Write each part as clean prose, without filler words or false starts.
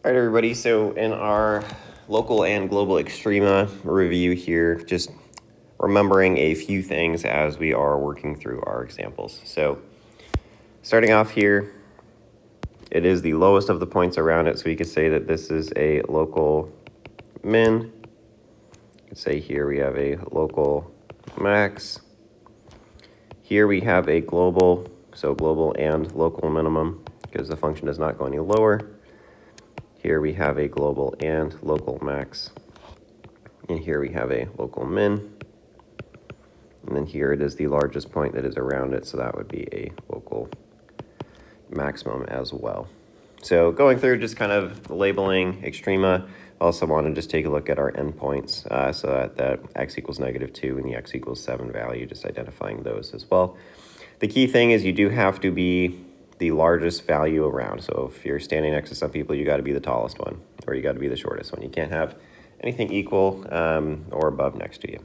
All right, everybody. So in our local and global extrema review here, just remembering a few things as we are working through our examples. So starting off here, it is the lowest of the points around it. So we could say that this is a local min. You could say here we have a local max. Here we have a global, so global and local minimum because the function does not go any lower. Here we have a global and local max. And here we have a local min. And then here it is the largest point that is around it, so that would be a local maximum as well. So going through just kind of labeling extrema, also want to just take a look at our endpoints, so that the x equals -2 and the x equals 7 value, just identifying those as well. The key thing is you do have to be the largest value around. So if you're standing next to some people, you got to be the tallest one, or you got to be the shortest one. You can't have anything equal or above next to you.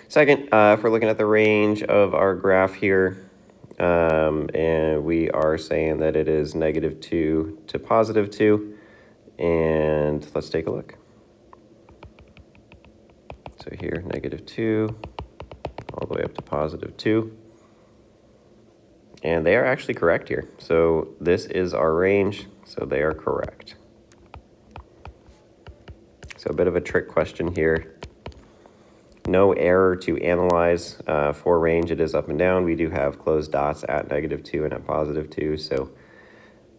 Second, if we're looking at the range of our graph here, and we are saying that it is -2 to +2, and let's take a look. So here, -2 all the way up to +2. And they are actually correct here. So this is our range, so they are correct. So a bit of a trick question here. No error to analyze for range. It is up and down. We do have closed dots at -2 and at +2, so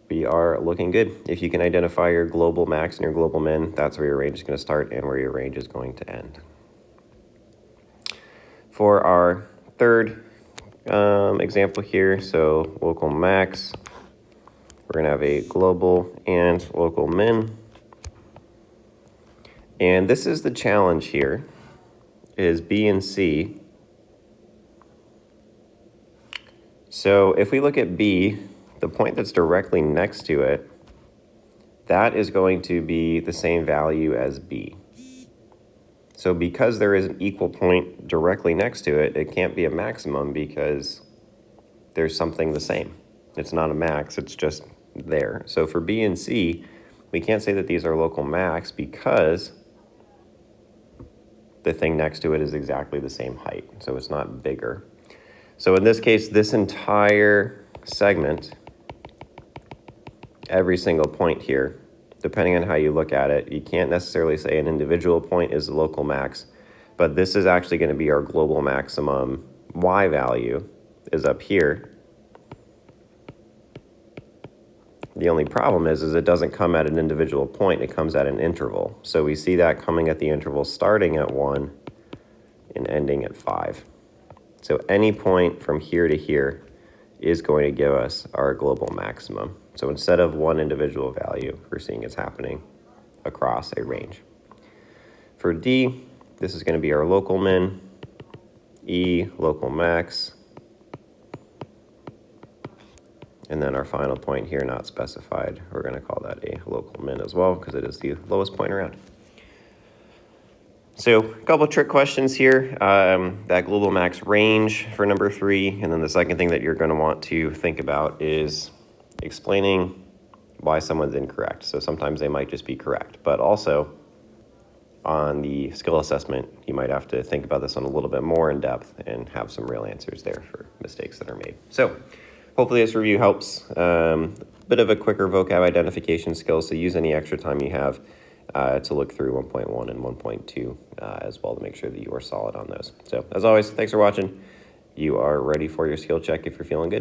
we are looking good. If you can identify your global max and your global min, that's where your range is going to start and where your range is going to end. For our third example here, so local max, we're going to have a global and local min. And this is the challenge here, is B and C. So if we look at B, the point that's directly next to it, that is going to be the same value as B. So because there is an equal point directly next to it, it can't be a maximum because there's something the same. It's not a max, it's just there. So for B and C, we can't say that these are local max because the thing next to it is exactly the same height, so it's not bigger. So in this case, this entire segment, every single point here, depending on how you look at it, you can't necessarily say an individual point is the local max, but this is actually going to be our global maximum. Y value is up here. The only problem is it doesn't come at an individual point, it comes at an interval. So we see that coming at the interval starting at 1 and ending at 5. So any point from here to here is going to give us our global maximum. So instead of one individual value, we're seeing it's happening across a range. For D, this is going to be our local min, E, local max, and then our final point here, not specified, we're going to call that a local min as well because it is the lowest point around. So a couple of trick questions here. That global max range for number 3, and then the second thing that you're going to want to think about is explaining why someone's incorrect. So sometimes they might just be correct, but also on the skill assessment, you might have to think about this one a little bit more in depth and have some real answers there for mistakes that are made. So hopefully this review helps. Bit of a quicker vocab identification skill, so use any extra time you have to look through 1.1 and 1.2 as well to make sure that you are solid on those. So as always, thanks for watching. You are ready for your skill check if you're feeling good.